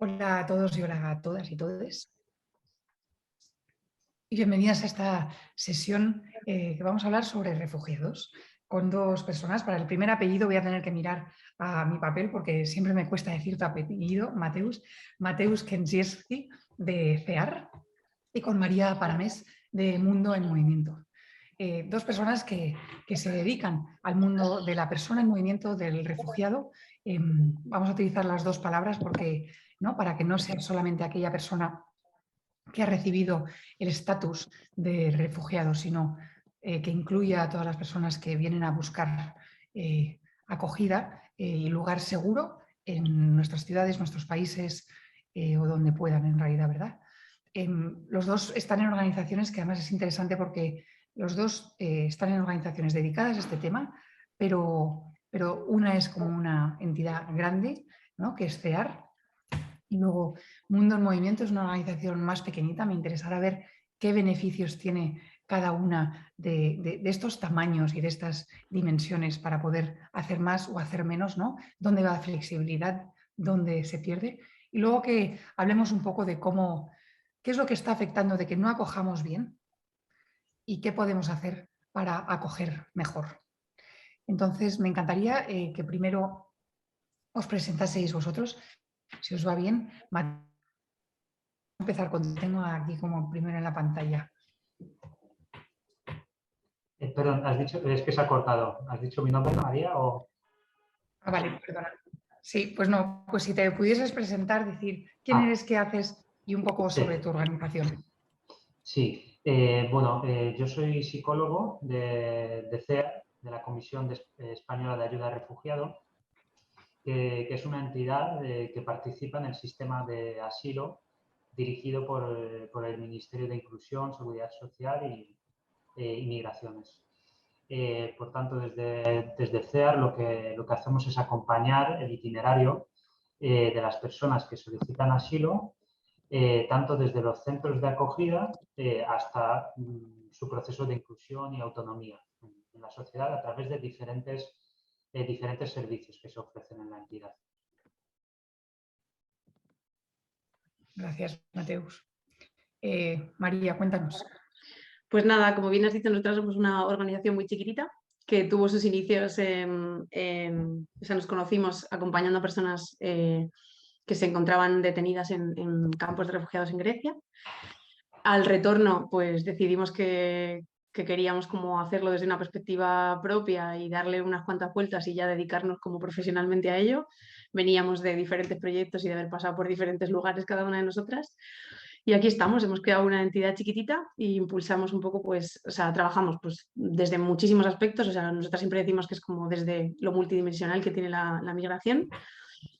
Hola a todos y hola a todas y todes. Y bienvenidas a esta sesión que vamos a hablar sobre refugiados con dos personas. Para el primer apellido voy a tener que mirar a mi papel porque siempre me cuesta decir tu apellido, Mateusz Kędzierski de CEAR y con María Paramés de Mundo en Movimiento. Dos personas que se dedican al mundo de la persona en movimiento, del refugiado. Vamos a utilizar las dos palabras porque, ¿no? Para que no sea solamente aquella persona que ha recibido el estatus de refugiado, sino que incluya a todas las personas que vienen a buscar acogida y lugar seguro en nuestras ciudades, nuestros países o donde puedan en realidad, ¿verdad? Los dos están en organizaciones que además es interesante porque los dos están en organizaciones dedicadas a este tema, pero una es como una entidad grande, ¿no? Que es CEAR, y luego Mundo en Movimiento es una organización más pequeñita. Me interesará ver qué beneficios tiene cada una de estos tamaños y de estas dimensiones para poder hacer más o hacer menos, ¿no? ¿Dónde va la flexibilidad? ¿Dónde se pierde? Y luego que hablemos un poco de qué es lo que está afectando de que no acojamos bien y qué podemos hacer para acoger mejor. Entonces, me encantaría que primero os presentaseis vosotros, si os va bien. Empezar con, tengo aquí como primero en la pantalla. Perdón, has dicho, es que se ha cortado. ¿Has dicho mi nombre, María? O... Vale, perdona. Sí, pues no, pues si te pudieses presentar, decir quién eres, qué haces y un poco sobre tu organización. Sí, yo soy psicólogo de CEAR, de la Comisión Española de Ayuda a Refugiados, que es una entidad que participa en el sistema de asilo dirigido por el Ministerio de Inclusión, Seguridad Social y Migraciones. Por tanto, desde CEAR lo que hacemos es acompañar el itinerario de las personas que solicitan asilo, tanto desde los centros de acogida hasta su proceso de inclusión y autonomía en la sociedad a través de diferentes servicios que se ofrecen en la entidad. Gracias, Mateus. María, cuéntanos. Pues nada, como bien has dicho, nosotros somos una organización muy chiquitita que tuvo sus inicios nos conocimos acompañando a personas que se encontraban detenidas en campos de refugiados en Grecia. Al retorno, pues decidimos que queríamos como hacerlo desde una perspectiva propia y darle unas cuantas vueltas y ya dedicarnos como profesionalmente a ello. Veníamos de diferentes proyectos y de haber pasado por diferentes lugares cada una de nosotras. Y aquí estamos, hemos creado una entidad chiquitita e impulsamos un poco, pues, o sea, trabajamos pues, desde muchísimos aspectos, o sea, nosotras siempre decimos que es como desde lo multidimensional que tiene la migración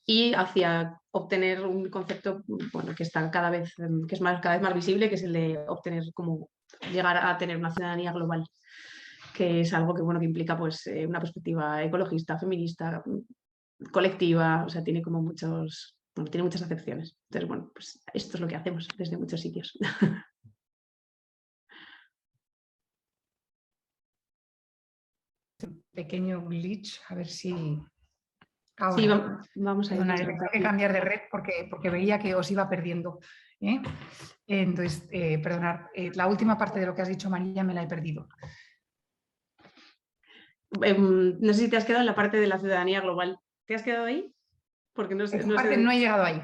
y hacia obtener un concepto, bueno, que está cada vez más visible, que es el de obtener como llegar a tener una ciudadanía global, que es algo que, bueno, que implica pues, una perspectiva ecologista, feminista, colectiva, o sea, tiene como tiene muchas acepciones. Entonces, bueno, pues esto es lo que hacemos desde muchos sitios. Pequeño glitch, a ver si... Ahora. Sí, vamos a ir. Perdona, tengo que cambiar de red porque veía que os iba perdiendo. Entonces, perdonad, la última parte de lo que has dicho, María, me la he perdido. No sé si te has quedado en la parte de la ciudadanía global. ¿Te has quedado ahí? Porque no sé. No he llegado ahí.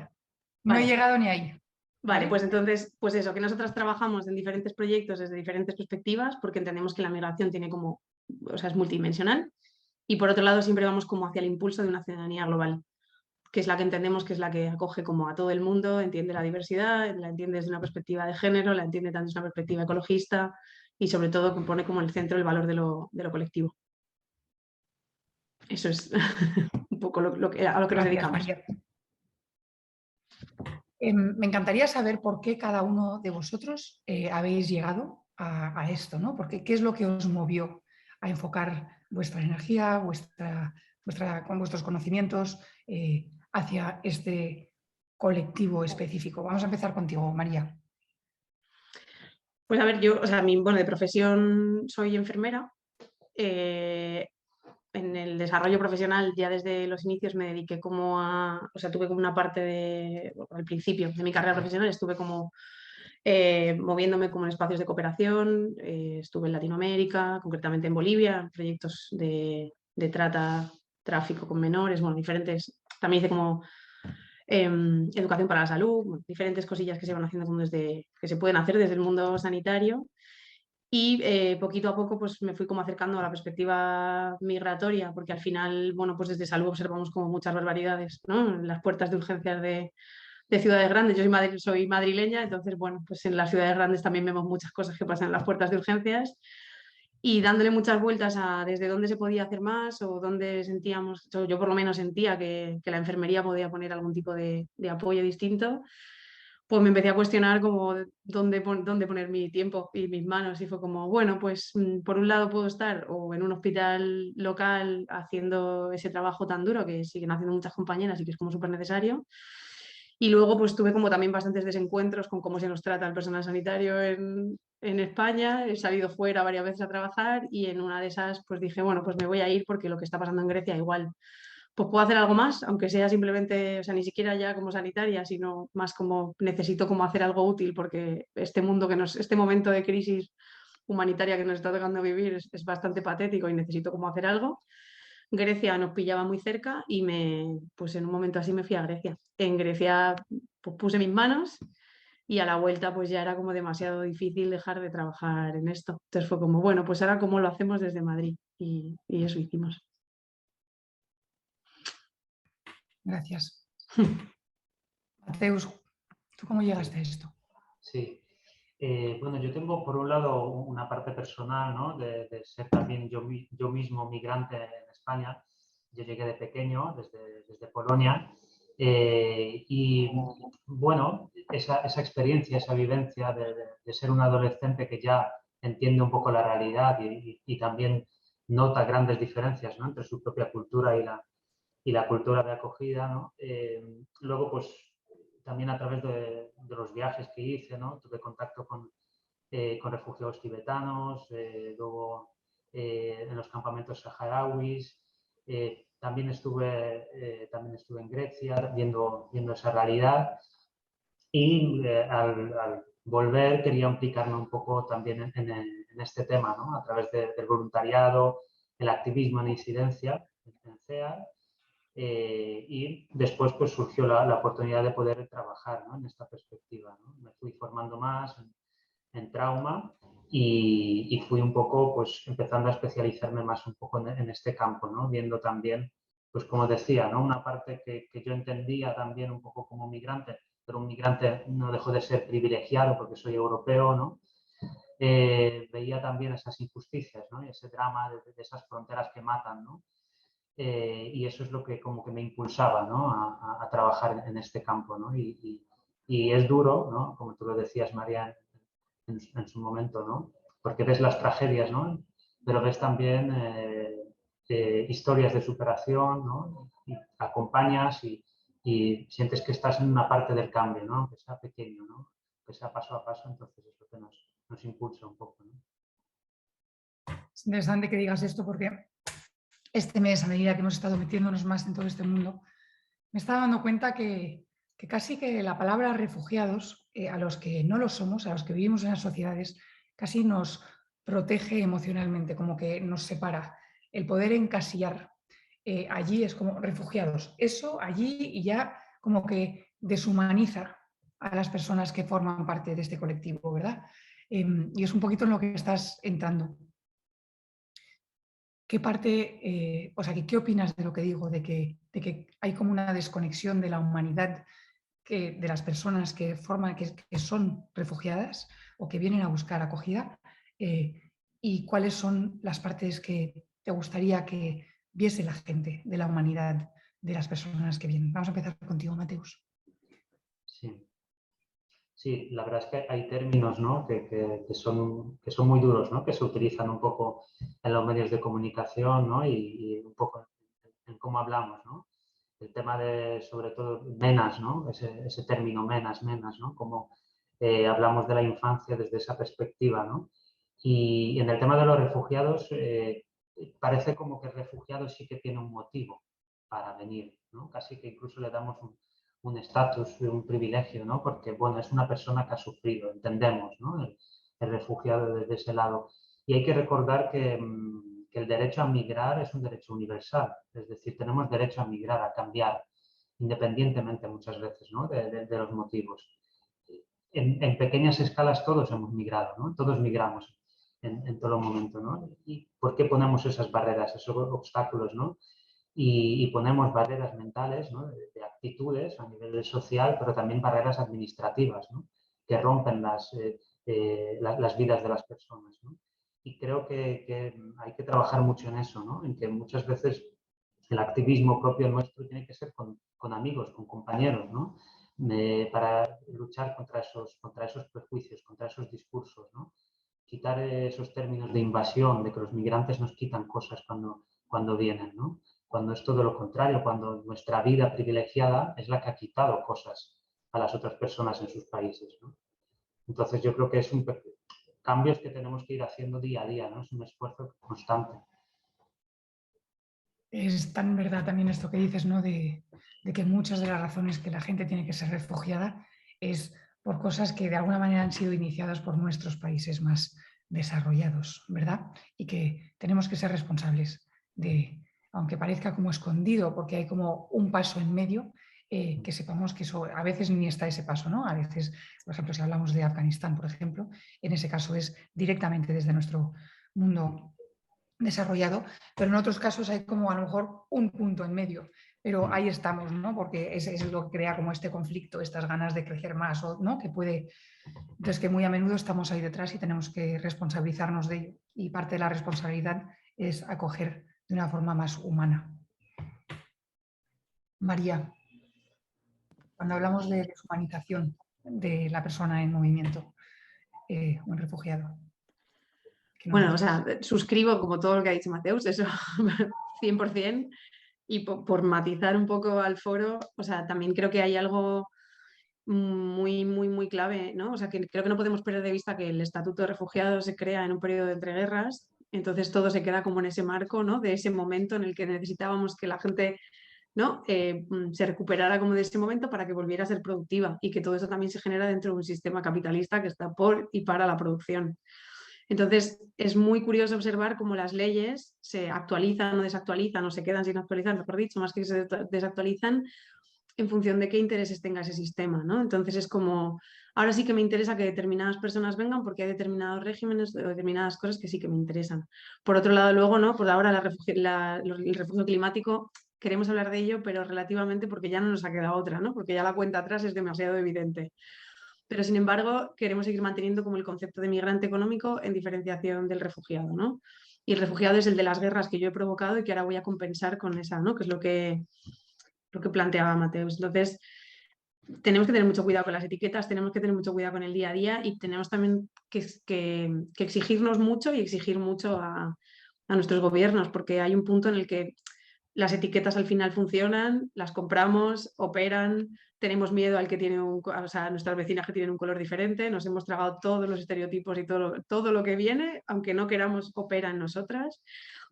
No vale. he llegado ni ahí. Vale, pues entonces, pues eso, que nosotras trabajamos en diferentes proyectos desde diferentes perspectivas, porque entendemos que la migración tiene como, o sea, es multidimensional, y por otro lado siempre vamos como hacia el impulso de una ciudadanía global, que es la que entendemos que es la que acoge como a todo el mundo, entiende la diversidad, la entiende desde una perspectiva de género, la entiende también desde una perspectiva ecologista y sobre todo que pone como en el centro el valor de lo colectivo. Eso es un poco a lo que nos dedicamos. María. Me encantaría saber por qué cada uno de vosotros habéis llegado a esto, ¿no? Porque, ¿qué es lo que os movió a enfocar vuestra energía, con vuestros conocimientos hacia este colectivo específico? Vamos a empezar contigo, María. Pues a ver, yo, o sea, de profesión soy enfermera. en el desarrollo profesional, ya desde los inicios me dediqué como a, o sea, tuve como una parte de, al principio de mi carrera profesional, estuve como moviéndome como en espacios de cooperación, estuve en Latinoamérica, concretamente en Bolivia, en proyectos de tráfico con menores, bueno, diferentes, también hice como educación para la salud, bueno, diferentes cosillas que se van haciendo como desde, que se pueden hacer desde el mundo sanitario. Y poquito a poco pues me fui como acercando a la perspectiva migratoria, porque al final, bueno, pues desde salud observamos como muchas barbaridades, ¿no? En las puertas de urgencias de ciudades grandes. Yo soy madrileña, entonces, bueno, pues en las ciudades grandes también vemos muchas cosas que pasan en las puertas de urgencias y dándole muchas vueltas a desde dónde se podía hacer más o dónde sentíamos, yo por lo menos sentía que la enfermería podía poner algún tipo de apoyo distinto, pues me empecé a cuestionar como dónde poner mi tiempo y mis manos y fue como, bueno, pues por un lado puedo estar o en un hospital local haciendo ese trabajo tan duro que siguen haciendo muchas compañeras y que es como súper necesario. Y luego pues tuve como también bastantes desencuentros con cómo se nos trata el personal sanitario en España. He salido fuera varias veces a trabajar y en una de esas pues dije, bueno, pues me voy a ir porque lo que está pasando en Grecia igual pues puedo hacer algo más, aunque sea simplemente, o sea, ni siquiera ya como sanitaria, sino más como necesito como hacer algo útil porque este mundo este momento de crisis humanitaria que nos está tocando vivir es bastante patético y necesito como hacer algo. Grecia nos pillaba muy cerca y pues en un momento así me fui a Grecia. En Grecia pues puse mis manos y a la vuelta pues ya era como demasiado difícil dejar de trabajar en esto. Entonces fue como, bueno, pues ahora cómo lo hacemos desde Madrid y eso hicimos. Gracias. Mateus, ¿tú cómo llegaste a esto? Sí. Bueno, yo tengo por un lado una parte personal, ¿no? de ser también yo mismo migrante en España. Yo llegué de pequeño, desde Polonia, y bueno, esa experiencia, esa vivencia de ser un adolescente que ya entiende un poco la realidad y también nota grandes diferencias, ¿no? entre su propia cultura y la cultura de acogida, ¿no? Luego, pues también a través de los viajes que hice, ¿no? Tuve contacto con refugiados tibetanos, luego en los campamentos saharauis, también estuve en Grecia viendo esa realidad y al volver quería implicarme un poco también en este tema, ¿no? A través del voluntariado, el activismo en incidencia en CEAR. Y después pues surgió la oportunidad de poder trabajar, ¿no? en esta perspectiva, ¿no? Me fui formando más en trauma y fui un poco pues empezando a especializarme más un poco en este campo, ¿no? Viendo también, pues como decía, ¿no? Una parte que yo entendía también un poco como migrante, pero un migrante no dejó de ser privilegiado porque soy europeo, ¿no? Veía también esas injusticias, ¿no? Y ese drama de esas fronteras que matan, ¿no? Y eso es lo que como que me impulsaba, ¿no? a trabajar en este campo, ¿no? Y es duro, ¿no? Como tú lo decías, María, en su momento, ¿no? Porque ves las tragedias, ¿no? Pero ves también historias de superación, ¿no? Y acompañas y sientes que estás en una parte del cambio, ¿no? Aunque sea pequeño, ¿no? Que sea paso a paso, entonces es lo que nos impulsa un poco, ¿no? Es interesante que digas esto porque este mes, a medida que hemos estado metiéndonos más en todo este mundo, me estaba dando cuenta que casi que la palabra refugiados, a los que no lo somos, a los que vivimos en las sociedades, casi nos protege emocionalmente, como que nos separa. El poder encasillar allí es como refugiados, eso allí y ya como que deshumaniza a las personas que forman parte de este colectivo, ¿verdad? Y es un poquito en lo que estás entrando. ¿Qué parte, o sea, qué opinas de lo que digo, de que hay como una desconexión de la humanidad, de las personas que forman, que son refugiadas o que vienen a buscar acogida? ¿Y cuáles son las partes que te gustaría que viese la gente de la humanidad de las personas que vienen? Vamos a empezar contigo, Mateus. Sí. Sí, la verdad es que hay términos, ¿no? que son muy duros, ¿no? Que se utilizan un poco en los medios de comunicación, ¿no? Y un poco en cómo hablamos, ¿no? El tema de, sobre todo, menas, ¿no? Ese término menas, ¿no? Como hablamos de la infancia desde esa perspectiva, ¿no? Y en el tema de los refugiados, parece como que el refugiado sí que tiene un motivo para venir, ¿no? Casi que incluso le damos un estatus, un privilegio, ¿no? Porque, bueno, es una persona que ha sufrido, entendemos, ¿no? El refugiado desde ese lado. Y hay que recordar que el derecho a migrar es un derecho universal, es decir, tenemos derecho a migrar, a cambiar, independientemente muchas veces, ¿no? de los motivos. En pequeñas escalas todos hemos migrado, ¿no? Todos migramos en todo momento, ¿no? ¿Y por qué ponemos esas barreras, esos obstáculos, ¿no? Y ponemos barreras mentales, ¿no? de actitudes a nivel social, pero también barreras administrativas, ¿no? Que rompen las vidas de las personas, ¿no? Y creo que hay que trabajar mucho en eso, ¿no? En que muchas veces el activismo propio nuestro tiene que ser con amigos, con compañeros, ¿no? Para luchar contra esos prejuicios, contra esos discursos, ¿no? Quitar esos términos de invasión, de que los migrantes nos quitan cosas cuando vienen, ¿no? Cuando es todo lo contrario, cuando nuestra vida privilegiada es la que ha quitado cosas a las otras personas en sus países, ¿no? Entonces yo creo que es cambios que tenemos que ir haciendo día a día, ¿no? Es un esfuerzo constante. Es tan verdad también esto que dices, ¿no? De que muchas de las razones que la gente tiene que ser refugiada es por cosas que de alguna manera han sido iniciadas por nuestros países más desarrollados, ¿verdad? Y que tenemos que ser responsables de, aunque parezca como escondido, porque hay como un paso en medio, que sepamos que eso a veces ni está ese paso, ¿no? A veces, por ejemplo, si hablamos de Afganistán, por ejemplo, en ese caso es directamente desde nuestro mundo desarrollado, pero en otros casos hay como a lo mejor un punto en medio, pero ahí estamos, ¿no? Porque es lo que crea como este conflicto, estas ganas de crecer más, ¿no? Que puede, entonces que muy a menudo estamos ahí detrás y tenemos que responsabilizarnos de ello, y parte de la responsabilidad es acoger de una forma más humana. María, cuando hablamos de deshumanización de la persona en movimiento o en refugiado. Bueno, o sea, suscribo como todo lo que ha dicho Mateus, eso 100%. Y por matizar un poco al foro, o sea, también creo que hay algo muy, muy, muy clave, ¿no? O sea, que creo que no podemos perder de vista que el Estatuto de Refugiados se crea en un periodo de entreguerras, entonces todo se queda como en ese marco, ¿no? De ese momento en el que necesitábamos que la gente, ¿no? Se recuperara como de ese momento para que volviera a ser productiva, y que todo eso también se genera dentro de un sistema capitalista que está por y para la producción. Entonces, es muy curioso observar cómo las leyes se actualizan o desactualizan, o se quedan sin actualizar, mejor dicho, más que se desactualizan en función de qué intereses tenga ese sistema, ¿no? Entonces es como, ahora sí que me interesa que determinadas personas vengan porque hay determinados regímenes o determinadas cosas que sí que me interesan. Por otro lado, luego, ¿no? Por ahora el refugio climático, queremos hablar de ello, pero relativamente porque ya no nos ha quedado otra, ¿no? Porque ya la cuenta atrás es demasiado evidente. Pero sin embargo, queremos seguir manteniendo como el concepto de migrante económico en diferenciación del refugiado, ¿no? Y el refugiado es el de las guerras que yo he provocado y que ahora voy a compensar con esa, ¿no? Que es lo que planteaba Mateus. Entonces, tenemos que tener mucho cuidado con las etiquetas, tenemos que tener mucho cuidado con el día a día, y tenemos también que exigirnos mucho y exigir mucho a nuestros gobiernos, porque hay un punto en el que las etiquetas al final funcionan, las compramos, operan, tenemos miedo al que tiene o sea, a nuestras vecinas que tienen un color diferente, nos hemos tragado todos los estereotipos y todo lo que viene, aunque no queramos, opera en nosotras.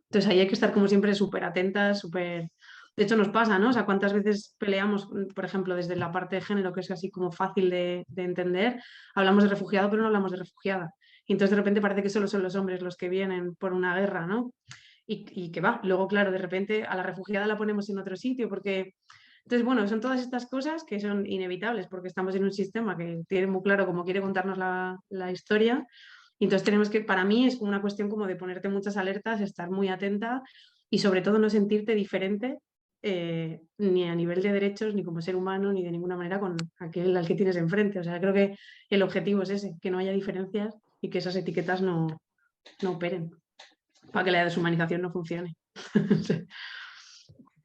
Entonces ahí hay que estar como siempre súper atentas, súper... De hecho nos pasa, ¿no? O sea, cuántas veces peleamos, por ejemplo, desde la parte de género, que es así como fácil de entender, hablamos de refugiado, pero no hablamos de refugiada. Y entonces de repente parece que solo son los hombres los que vienen por una guerra, ¿no? Y que va, luego claro, de repente a la refugiada la ponemos en otro sitio porque... Entonces, bueno, son todas estas cosas que son inevitables porque estamos en un sistema que tiene muy claro cómo quiere contarnos la historia, y entonces tenemos que, para mí es una cuestión como de ponerte muchas alertas, estar muy atenta y sobre todo no sentirte diferente, ni a nivel de derechos, ni como ser humano, ni de ninguna manera con aquel al que tienes enfrente. O sea, creo que el objetivo es ese, que no haya diferencias y que esas etiquetas no operen, para que la deshumanización no funcione.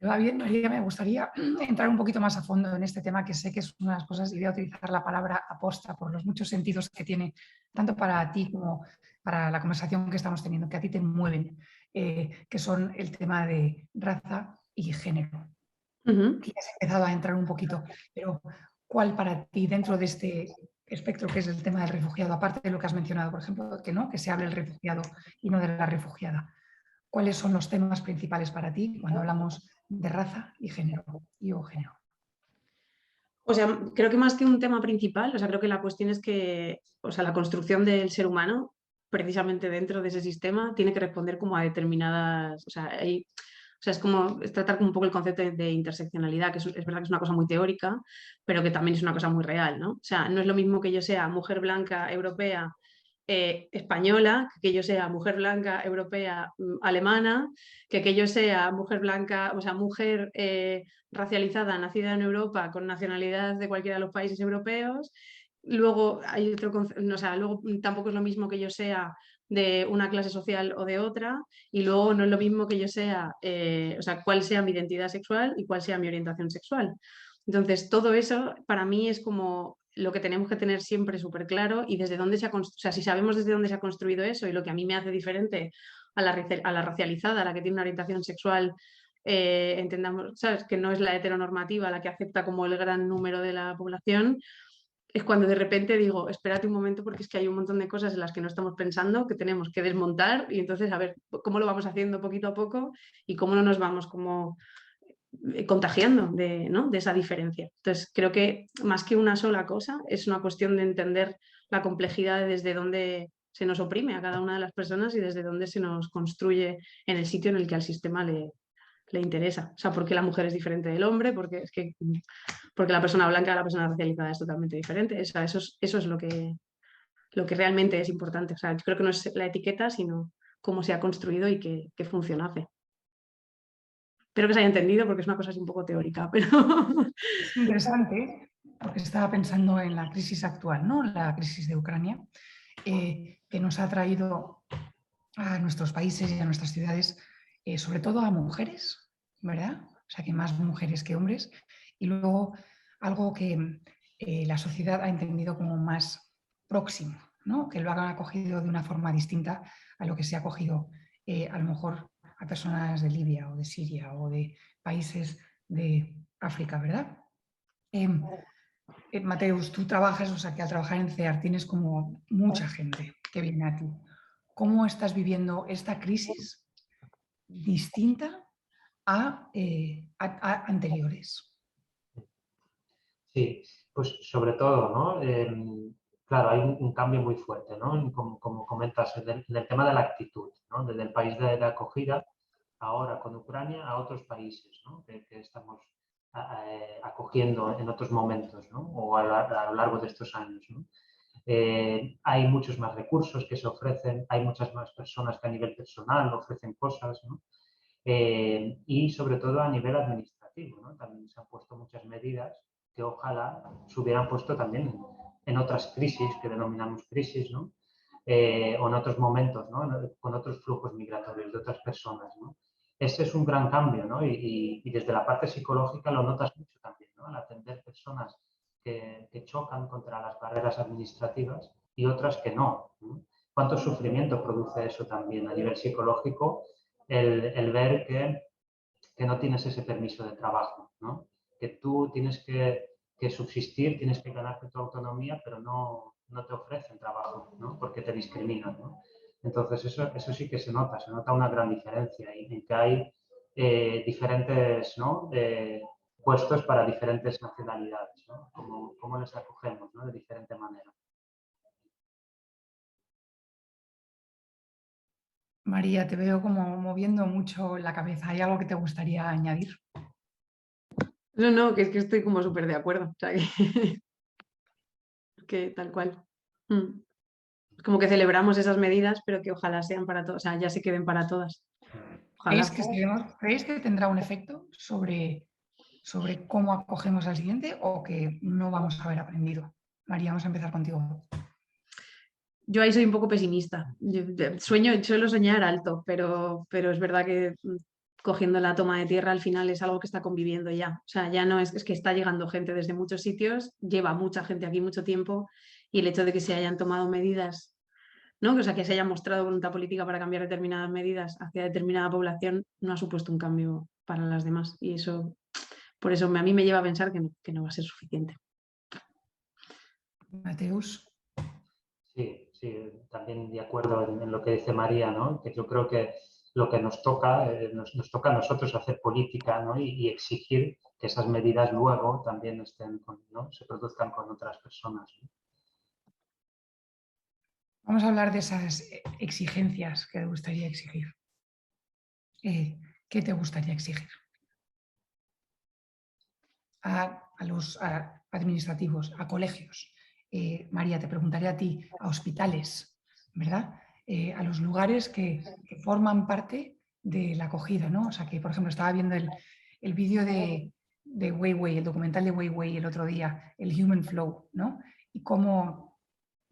Va bien, María, me gustaría entrar un poquito más a fondo en este tema, que sé que es una de las cosas, y voy a utilizar la palabra aposta por los muchos sentidos que tiene, tanto para ti como para la conversación que estamos teniendo, que a ti te mueven, que son el tema de raza y género. Que has empezado a entrar un poquito, pero ¿cuál para ti dentro de este espectro que es el tema del refugiado, aparte de lo que has mencionado, por ejemplo, que no, que se hable del refugiado y no de la refugiada? ¿cuáles son los temas principales para ti cuando hablamos de raza y género o género? O sea, creo que más que un tema principal, o sea, creo que la cuestión es que, o sea, la construcción del ser humano, precisamente dentro de ese sistema, tiene que responder como a determinadas, o sea, es como es tratar como un poco el concepto de interseccionalidad, que es verdad que es una cosa muy teórica, pero que también es una cosa muy real, ¿no? O sea, no es lo mismo que yo sea mujer blanca, europea, española, que yo sea mujer blanca, europea, alemana, que yo sea mujer blanca, o sea, mujer racializada, nacida en Europa, con nacionalidad de cualquiera de los países europeos. Luego hay otro o sea, luego tampoco es lo mismo que yo sea de una clase social o de otra, y luego no es lo mismo que yo sea, o sea, cuál sea mi identidad sexual y cuál sea mi orientación sexual. Entonces, todo eso para mí es como lo que tenemos que tener siempre súper claro y desde dónde o sea, si sabemos desde dónde se ha construido eso y lo que a mí me hace diferente a la racializada, a la que tiene una orientación sexual, entendamos, ¿sabes? Que no es la heteronormativa, la que acepta como el gran número de la población, es cuando de repente digo, espérate un momento porque es que hay un montón de cosas en las que no estamos pensando, que tenemos que desmontar y entonces a ver cómo lo vamos haciendo poquito a poco y cómo no nos vamos como contagiando de, ¿no? de esa diferencia. Entonces, creo que más que una sola cosa, es una cuestión de entender la complejidad de desde dónde se nos oprime a cada una de las personas y desde dónde se nos construye en el sitio en el que al sistema le interesa. O sea, porque la mujer es diferente del hombre, porque la persona blanca a la persona racializada es totalmente diferente. O sea, eso es lo que realmente es importante. O sea, yo creo que no es la etiqueta, sino cómo se ha construido y qué función hace. Espero que se haya entendido porque es una cosa así un poco teórica, pero... Es interesante porque estaba pensando en la crisis actual, ¿no? La crisis de Ucrania, que nos ha traído a nuestros países y a nuestras ciudades, sobre todo a mujeres, ¿verdad? O sea, que más mujeres que hombres. Y luego algo que la sociedad ha entendido como más próximo, ¿no? Que lo hagan acogido de una forma distinta a lo que se ha acogido a lo mejor a personas de Libia o de Siria o de países de África, ¿verdad? Mateus, tú trabajas, o sea que al trabajar en CEAR tienes como mucha gente que viene a ti. ¿Cómo estás viviendo esta crisis distinta a anteriores? Sí, pues sobre todo, ¿no? Claro, hay un cambio muy fuerte, ¿no? Como comentas, en el tema de la actitud, ¿no? Desde el país de acogida, ahora con Ucrania, a otros países, ¿no? Que estamos acogiendo en otros momentos, ¿no? O a lo largo de estos años, ¿no? Hay muchos más recursos que se ofrecen, hay muchas más personas que a nivel personal ofrecen cosas, ¿no? Y sobre todo a nivel administrativo, ¿no? También se han puesto muchas medidas que ojalá se hubieran puesto también en otras crisis que denominamos crisis, ¿no? O en otros momentos, ¿no? Con otros flujos migratorios de otras personas, ¿no? Ese es un gran cambio, ¿no? Y desde la parte psicológica lo notas mucho también, ¿no? Al atender personas que chocan contra las barreras administrativas y otras que no, ¿no? ¿Cuánto sufrimiento produce eso también a nivel psicológico el ver que no tienes ese permiso de trabajo, ¿no? Que tú tienes que subsistir, tienes que ganarte tu autonomía, pero no te ofrecen trabajo, ¿no? Porque te discriminan, ¿no? Entonces, eso sí que se nota una gran diferencia en que hay diferentes, ¿no? Puestos para diferentes nacionalidades, ¿no? Cómo les acogemos, ¿no? De diferente manera. María, te veo como moviendo mucho la cabeza. ¿Hay algo que te gustaría añadir? No, no, que es que estoy como súper de acuerdo. O sea, que tal cual. Mm. Como que celebramos esas medidas, pero que ojalá sean para todos, o sea, ya se queden para todas. Ojalá. ¿Creéis que tendrá un efecto sobre cómo acogemos al siguiente o que no vamos a haber aprendido? María, vamos a empezar contigo. Yo ahí soy un poco pesimista. Suelo soñar alto, pero es verdad que cogiendo la toma de tierra al final es algo que está conviviendo ya. O sea, ya no es que está llegando gente desde muchos sitios, lleva mucha gente aquí mucho tiempo y el hecho de que se hayan tomado medidas, ¿no? O sea, que se haya mostrado voluntad política para cambiar determinadas medidas hacia determinada población no ha supuesto un cambio para las demás. Y eso, por eso a mí me lleva a pensar que no va a ser suficiente. Mateus. Sí, sí, también de acuerdo en lo que dice María, ¿no? Que yo creo que lo que nos toca, nos toca a nosotros hacer política, ¿no? y exigir que esas medidas luego también ¿no? se produzcan con otras personas, ¿no? Vamos a hablar de esas exigencias que te gustaría exigir. ¿Qué te gustaría exigir? A los administrativos, a colegios. María, te preguntaré a ti, a hospitales, ¿verdad? A los lugares que forman parte de la acogida, ¿no? O sea, que por ejemplo estaba viendo el vídeo de Weiwei, el documental de Weiwei el otro día, el Human Flow, ¿no? Y cómo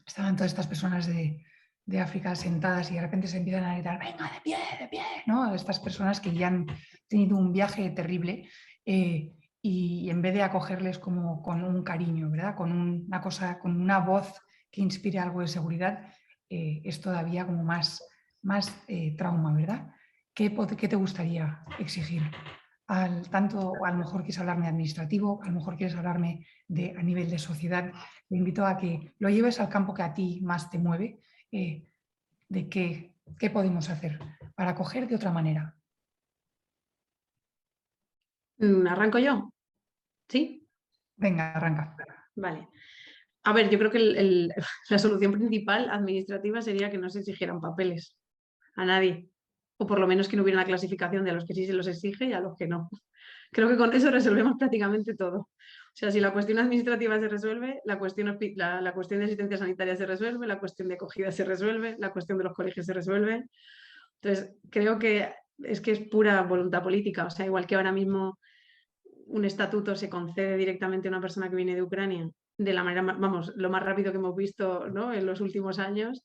estaban todas estas personas de África sentadas y de repente se empiezan a gritar, venga, de pie, ¿no? Estas personas que ya han tenido un viaje terrible y en vez de acogerles como con un cariño, ¿verdad? Con una cosa, con una voz que inspire algo de seguridad, es todavía como más trauma, ¿verdad? ¿Qué te gustaría exigir? Tanto a lo mejor quieres hablarme de administrativo, a lo mejor quieres hablarme a nivel de sociedad. Te invito a que lo lleves al campo que a ti más te mueve, de qué podemos hacer para acoger de otra manera. ¿Arranco yo? ¿Sí? Venga, arranca. Vale. A ver, yo creo que la solución principal administrativa sería que no se exigieran papeles a nadie. O por lo menos que no hubiera una clasificación de a los que sí se los exige y a los que no. Creo que con eso resolvemos prácticamente todo. O sea, si la cuestión administrativa se resuelve, la cuestión de asistencia sanitaria se resuelve, la cuestión de acogida se resuelve, la cuestión de los colegios se resuelve. Entonces, creo que es pura voluntad política. O sea, igual que ahora mismo un estatuto se concede directamente a una persona que viene de Ucrania, de la manera, vamos, lo más rápido que hemos visto, ¿no?, en los últimos años,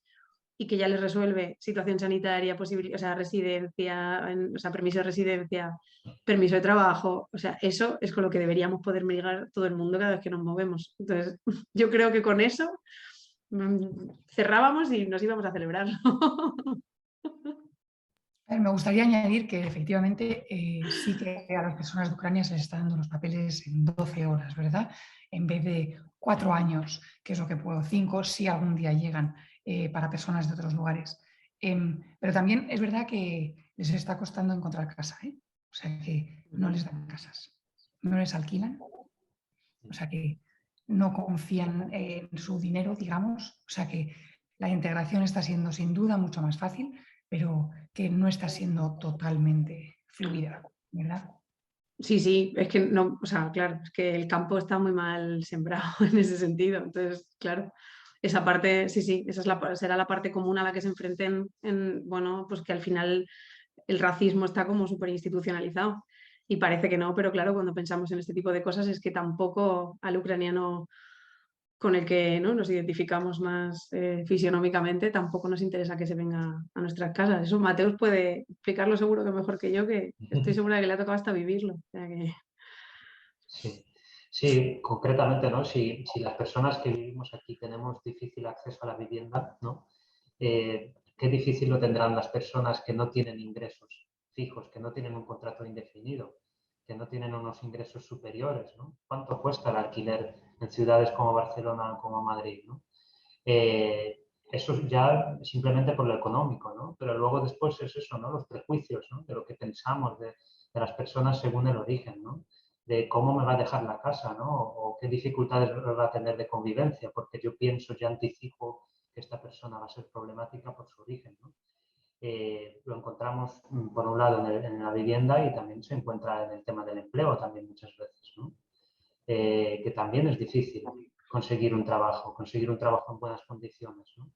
y que ya les resuelve situación sanitaria, o sea, residencia, o sea, permiso de residencia, permiso de trabajo. O sea, eso es con lo que deberíamos poder llegar todo el mundo cada vez que nos movemos. Entonces, yo creo que con eso cerrábamos y nos íbamos a celebrarlo. Me gustaría añadir que efectivamente sí que a las personas de Ucrania se les está dando los papeles en 12 horas, ¿verdad? En vez de 4 años, que es lo que puedo, 5 si algún día llegan para personas de otros lugares. Pero también es verdad que les está costando encontrar casa, ¿eh? O sea que no les dan casas, no les alquilan, o sea que no confían en su dinero, digamos, o sea que la integración está siendo sin duda mucho más fácil, pero que no está siendo totalmente fluida, ¿verdad? Sí, sí, es que no, o sea, claro, es que el campo está muy mal sembrado en ese sentido. Entonces, claro, esa parte, sí, sí, esa será la parte común a la que se enfrenten, bueno, pues que al final el racismo está como súper institucionalizado. Y parece que no, pero claro, cuando pensamos en este tipo de cosas es que tampoco al ucraniano con el que, ¿no?, nos identificamos más fisionómicamente, tampoco nos interesa que se venga a nuestras casas. Eso Mateus puede explicarlo seguro que mejor que yo, que estoy segura de que le ha tocado hasta vivirlo. O sea que... Sí. Sí, concretamente, ¿no? Si las personas que vivimos aquí tenemos difícil acceso a la vivienda, ¿no? Qué difícil lo tendrán las personas que no tienen ingresos fijos, que no tienen un contrato indefinido, que no tienen unos ingresos superiores, ¿no? ¿Cuánto cuesta el alquiler en ciudades como Barcelona o como Madrid, ¿no? Eso ya simplemente por lo económico, ¿no? Pero luego después es eso, ¿no? Los prejuicios, ¿no? De lo que pensamos de las personas según el origen, ¿no? De cómo me va a dejar la casa, ¿no? O qué dificultades va a tener de convivencia, porque yo pienso, ya anticipo que esta persona va a ser problemática por su origen, ¿no? Lo encontramos, por un lado, en la vivienda y también se encuentra en el tema del empleo también muchas veces, ¿no? Que también es difícil conseguir un trabajo en buenas condiciones, ¿no?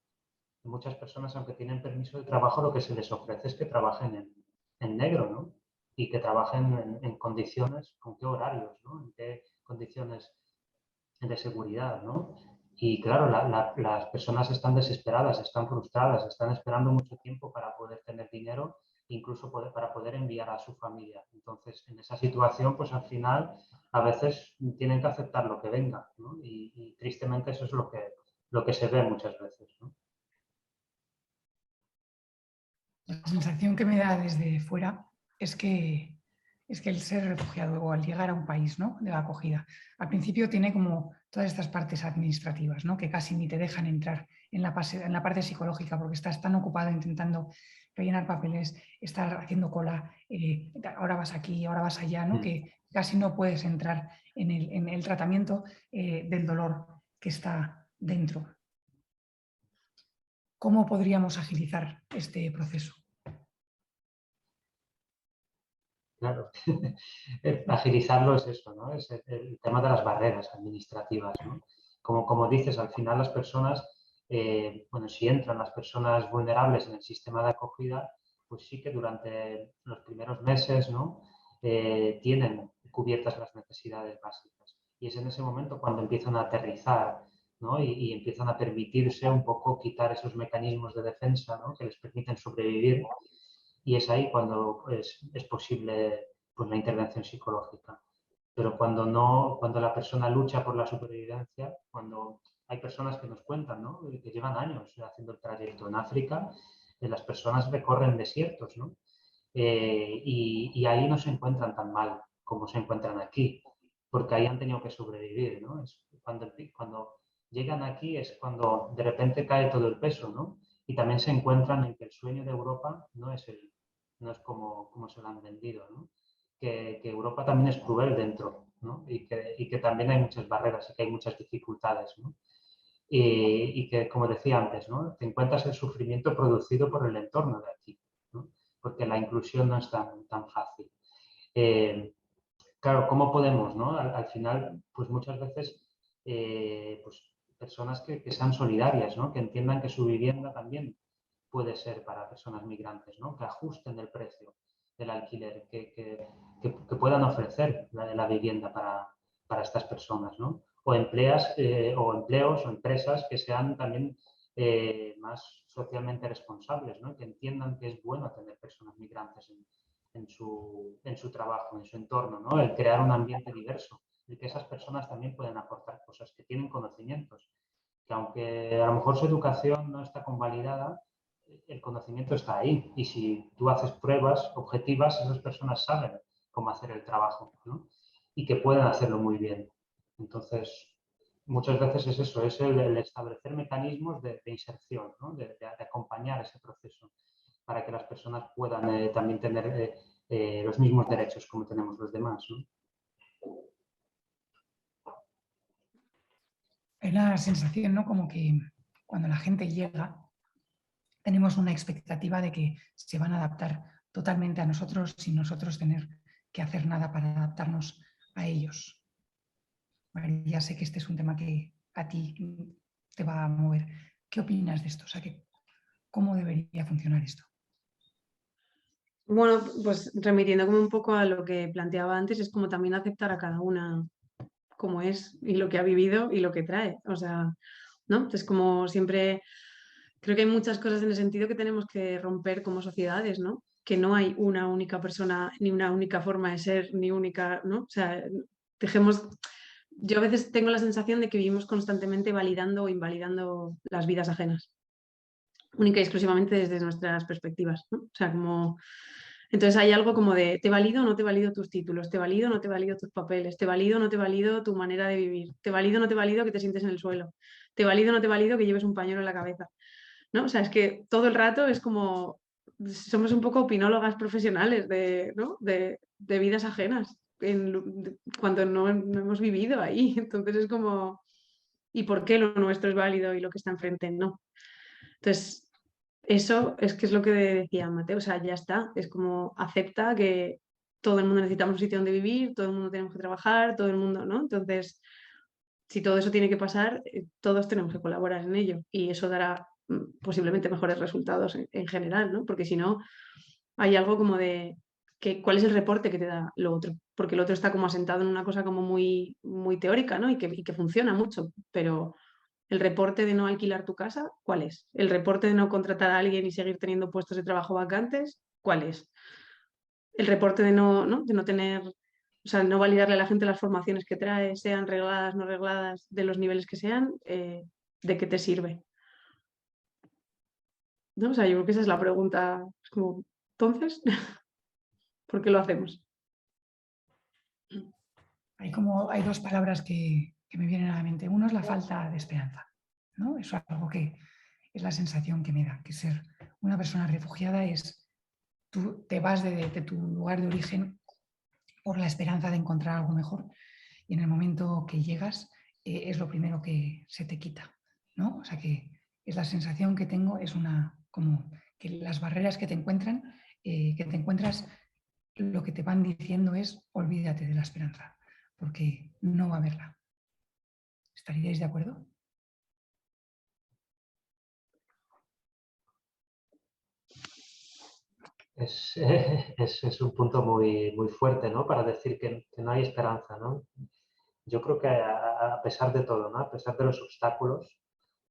Muchas personas, aunque tienen permiso de trabajo, lo que se les ofrece es que trabajen en negro, ¿no? Y que trabajen en condiciones, con qué horarios, ¿no? En qué condiciones de seguridad, ¿no? Y claro, las personas están desesperadas, están frustradas, están esperando mucho tiempo para poder tener dinero, incluso para poder enviar a su familia. Entonces, en esa situación, pues al final, a veces tienen que aceptar lo que venga, ¿no? Y tristemente eso es lo que se ve muchas veces, ¿no? La sensación que me da desde fuera es que el ser refugiado o al llegar a un país, ¿no?, de acogida, al principio tiene como todas estas partes administrativas, ¿no?, que casi ni te dejan entrar en la parte psicológica porque estás tan ocupado intentando rellenar papeles, estar haciendo cola, ahora vas aquí, ahora vas allá, ¿no? Que casi no puedes entrar en el tratamiento del dolor que está dentro. ¿Cómo podríamos agilizar este proceso? Claro, agilizarlo es eso, ¿no? Es el tema de las barreras administrativas, ¿no? Como dices, al final las personas, bueno, si entran las personas vulnerables en el sistema de acogida, pues sí que durante los primeros meses, ¿no? Tienen cubiertas las necesidades básicas. Y es en ese momento cuando empiezan a aterrizar, ¿no? Y empiezan a permitirse un poco quitar esos mecanismos de defensa, ¿no? Que les permiten sobrevivir, y es ahí cuando es posible, pues, la intervención psicológica. Pero cuando la persona lucha por la supervivencia, cuando hay personas que nos cuentan, ¿no? Que llevan años haciendo el trayecto en África, las personas recorren desiertos, ¿no? Y ahí no se encuentran tan mal como se encuentran aquí, porque ahí han tenido que sobrevivir, ¿no? Cuando llegan aquí es cuando de repente cae todo el peso, ¿no? Y también se encuentran en que el sueño de Europa no es como se lo han vendido, ¿no? Que Europa también es cruel dentro, ¿no? Y que también hay muchas barreras y que hay muchas dificultades, ¿no? Y que, como decía antes, ¿no? Te encuentras el sufrimiento producido por el entorno de aquí, ¿no? Porque la inclusión no es tan fácil. Claro, ¿cómo podemos, ¿no? Al final, pues muchas veces, pues personas que sean solidarias, ¿no? Que entiendan que su vivienda también puede ser para personas migrantes, ¿no? Que ajusten el precio del alquiler, que puedan ofrecer la vivienda para estas personas, ¿no? O empleos o empresas que sean también más socialmente responsables, ¿no? Que entiendan que es bueno tener personas migrantes en su trabajo, en su entorno, ¿no? El crear un ambiente diverso, y que esas personas también pueden aportar cosas, que tienen conocimientos, que aunque a lo mejor su educación no está convalidada, el conocimiento está ahí. Y si tú haces pruebas objetivas, esas personas saben cómo hacer el trabajo, ¿no? Y que pueden hacerlo muy bien. Entonces, muchas veces es eso, es el establecer mecanismos de inserción, ¿no? de acompañar ese proceso para que las personas puedan también tener los mismos derechos como tenemos los demás, ¿no? Hay la sensación, ¿no? Como que cuando la gente llega, tenemos una expectativa de que se van a adaptar totalmente a nosotros sin nosotros tener que hacer nada para adaptarnos a ellos. María, sé que este es un tema que a ti te va a mover. ¿Qué opinas de esto? O sea, ¿cómo debería funcionar esto? Bueno, pues remitiendo como un poco a lo que planteaba antes, es como también aceptar a cada una como es y lo que ha vivido y lo que trae. O sea, ¿no? Entonces, como siempre, creo que hay muchas cosas en el sentido que tenemos que romper como sociedades, ¿no? Que no hay una única persona, ni una única forma de ser, ni única, ¿no? O sea, dejemos... Yo a veces tengo la sensación de que vivimos constantemente validando o invalidando las vidas ajenas, única y exclusivamente desde nuestras perspectivas, ¿no? O sea, como... Entonces hay algo como de, te valido o no te valido tus títulos, te valido o no te valido tus papeles, te valido o no te valido tu manera de vivir, te valido o no te valido que te sientes en el suelo, te valido o no te valido que lleves un pañuelo en la cabeza, ¿no? O sea, es que todo el rato es como, somos un poco opinólogas profesionales de, ¿no? de vidas ajenas, cuando no hemos vivido ahí. Entonces es como, ¿y por qué lo nuestro es válido y lo que está enfrente no? Entonces, eso es que es lo que decía Mateo, o sea, ya está, es como acepta que todo el mundo necesitamos un sitio donde vivir, todo el mundo tenemos que trabajar, todo el mundo, ¿no? Entonces, si todo eso tiene que pasar, todos tenemos que colaborar en ello y eso dará posiblemente mejores resultados en general, ¿no? Porque si no, hay algo como de cuál es el reporte que te da lo otro, porque el otro está como asentado en una cosa como muy, muy teórica, ¿no? Y que funciona mucho, pero ¿el reporte de no alquilar tu casa? ¿Cuál es? ¿El reporte de no contratar a alguien y seguir teniendo puestos de trabajo vacantes? ¿Cuál es? ¿El reporte de no, de no tener, o sea, no validarle a la gente las formaciones que trae, sean regladas, no regladas, de los niveles que sean? ¿De qué te sirve? ¿No? O sea, yo creo que esa es la pregunta. Es como, entonces, ¿por qué lo hacemos? Hay dos palabras que me vienen a la mente. Uno es la falta de esperanza, ¿no? Eso es algo que es la sensación que me da, que ser una persona refugiada es, tú te vas de tu lugar de origen por la esperanza de encontrar algo mejor y en el momento que llegas es lo primero que se te quita, ¿no? O sea que es la sensación que tengo, es como que las barreras que te encuentras, lo que te van diciendo es olvídate de la esperanza, porque no va a haberla. ¿Estaríais de acuerdo? Es un punto muy, muy fuerte, ¿no? Para decir que no hay esperanza, ¿no? Yo creo que a pesar de todo, ¿no? A pesar de los obstáculos,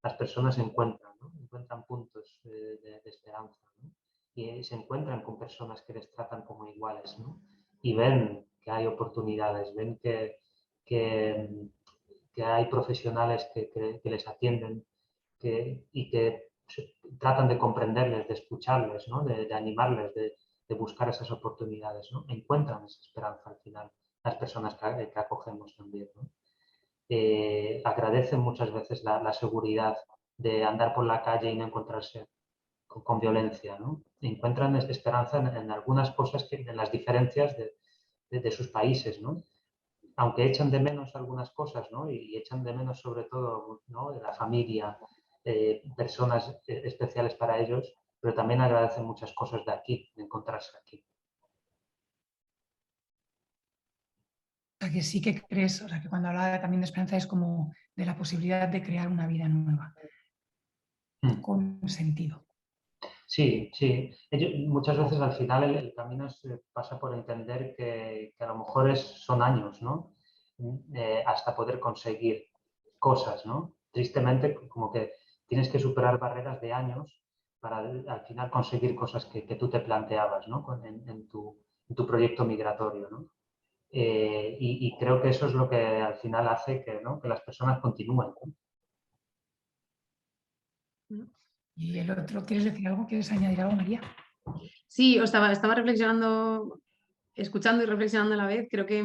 las personas encuentran, ¿no? Encuentran puntos de esperanza, ¿no? Y se encuentran con personas que les tratan como iguales, ¿no? Y ven que hay oportunidades, ven que, que hay profesionales que les atienden y que tratan de comprenderles, de escucharles, ¿no? De animarles, de buscar esas oportunidades, ¿no? Encuentran esa esperanza al final, las personas que acogemos también, ¿no? Agradecen muchas veces la seguridad de andar por la calle y no encontrarse con violencia, ¿no? Encuentran esperanza en algunas cosas, en las diferencias de sus países, ¿no? Aunque echan de menos algunas cosas, ¿no? Y echan de menos sobre todo, ¿no? De la familia, personas especiales para ellos, pero también agradecen muchas cosas de aquí, de encontrarse aquí. O sea que sí que crees, o sea que cuando hablaba también de esperanza es como de la posibilidad de crear una vida nueva, con sentido. Sí, sí. Muchas veces al final el camino pasa por entender que a lo mejor son años, ¿no? Hasta poder conseguir cosas, ¿no? Tristemente, como que tienes que superar barreras de años para al final conseguir cosas que tú te planteabas, ¿no? En tu proyecto migratorio, ¿no? Y creo que eso es lo que al final hace ¿no? Que las personas continúen, ¿no? Y el otro, ¿quieres decir algo? ¿Quieres añadir algo, María? Sí, estaba reflexionando, escuchando y reflexionando a la vez. Creo que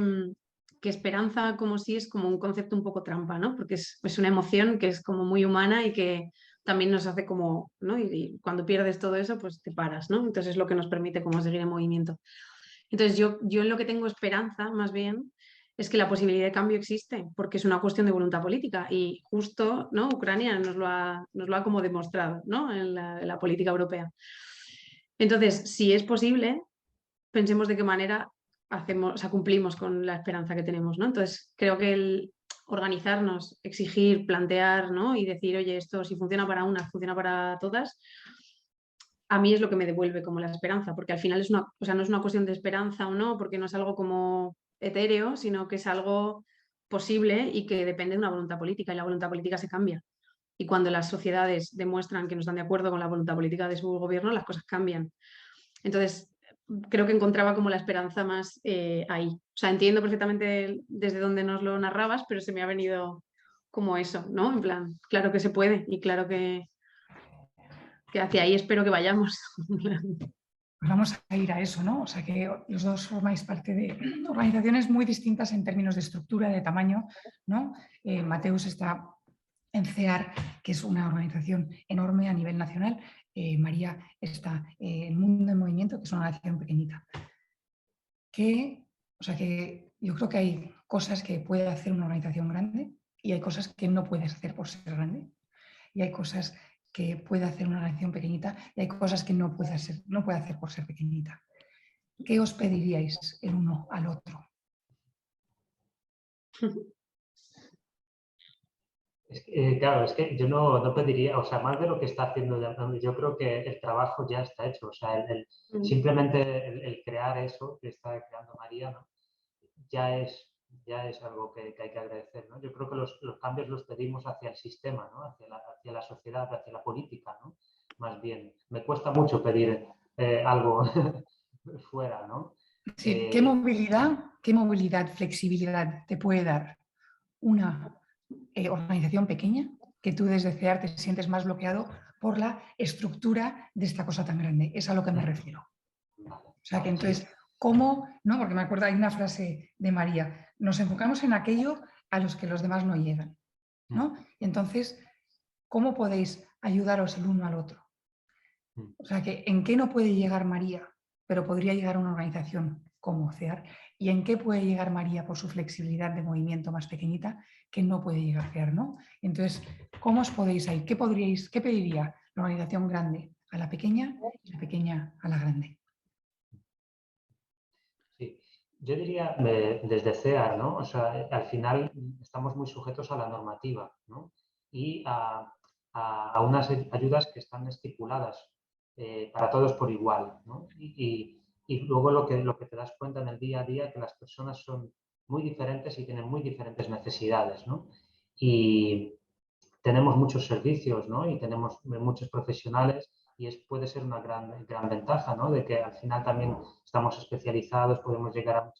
esperanza como sí es como un concepto un poco trampa, ¿no? Porque es una emoción que es como muy humana y que también nos hace como, ¿no? Y cuando pierdes todo eso, pues te paras, ¿no? Entonces es lo que nos permite como seguir en movimiento. Entonces yo en lo que tengo esperanza, más bien, es que la posibilidad de cambio existe, porque es una cuestión de voluntad política y justo, ¿no? Ucrania nos lo ha como demostrado, ¿no? En la política europea. Entonces, si es posible, pensemos de qué manera hacemos, o sea, cumplimos con la esperanza que tenemos, ¿no? Entonces, creo que el organizarnos, exigir, plantear, ¿no? Y decir, oye, esto si funciona para unas, funciona para todas, a mí es lo que me devuelve como la esperanza, porque al final es una, o sea, no es una cuestión de esperanza o no, porque no es algo como etéreo, sino que es algo posible y que depende de una voluntad política y la voluntad política se cambia. Y cuando las sociedades demuestran que no están de acuerdo con la voluntad política de su gobierno, las cosas cambian. Entonces, creo que encontraba como la esperanza más ahí. O sea, entiendo perfectamente desde dónde nos lo narrabas, pero se me ha venido como eso, ¿no? En plan, claro que se puede y claro que hacia ahí espero que vayamos. Pues vamos a ir a eso, ¿no? O sea que los dos formáis parte de organizaciones muy distintas en términos de estructura, de tamaño, ¿no? Mateus está en CEAR, que es una organización enorme a nivel nacional. María está en Mundo en Movimiento, que es una organización pequeñita. O sea que yo creo que hay cosas que puede hacer una organización grande y hay cosas que no puedes hacer por ser grande. Y hay cosas que puede hacer una organización pequeñita y hay cosas que no puede hacer por ser pequeñita. ¿Qué os pediríais el uno al otro? Claro, es que yo no pediría, o sea, más de lo que está haciendo, yo creo que el trabajo ya está hecho, o sea, simplemente el crear eso que está creando María, ¿no? ya es algo que hay que agradecer, ¿no? Yo creo que los cambios los pedimos hacia el sistema, ¿no? Hacia la sociedad, hacia la política, ¿no? Más bien. Me cuesta mucho pedir algo fuera, ¿no? Sí, ¿qué movilidad, flexibilidad te puede dar una organización pequeña que tú desde CEAR te sientes más bloqueado por la estructura de esta cosa tan grande? Es a lo que me refiero. O sea que entonces, ¿cómo? ¿No? Porque me acuerdo, hay una frase de María, nos enfocamos en aquello a los que los demás no llegan, ¿no? Y entonces, ¿cómo podéis ayudaros el uno al otro. O sea, que ¿en qué no puede llegar María, pero podría llegar a una organización como CEAR? ¿Y en qué puede llegar María por su flexibilidad de movimiento más pequeñita que no puede llegar CEAR, ¿no? Entonces, ¿cómo os podéis ir? ¿Qué pediría la organización grande a la pequeña y la pequeña a la grande? Sí, yo diría desde CEAR, ¿no? O sea, al final estamos muy sujetos a la normativa, ¿no? Y a unas ayudas que están estipuladas para todos por igual, ¿no? Y luego lo que te das cuenta en el día a día que las personas son muy diferentes y tienen muy diferentes necesidades, ¿no? Y tenemos muchos servicios, ¿no? Y tenemos muchos profesionales y puede ser una gran ventaja, ¿no? De que al final también estamos especializados, podemos llegar a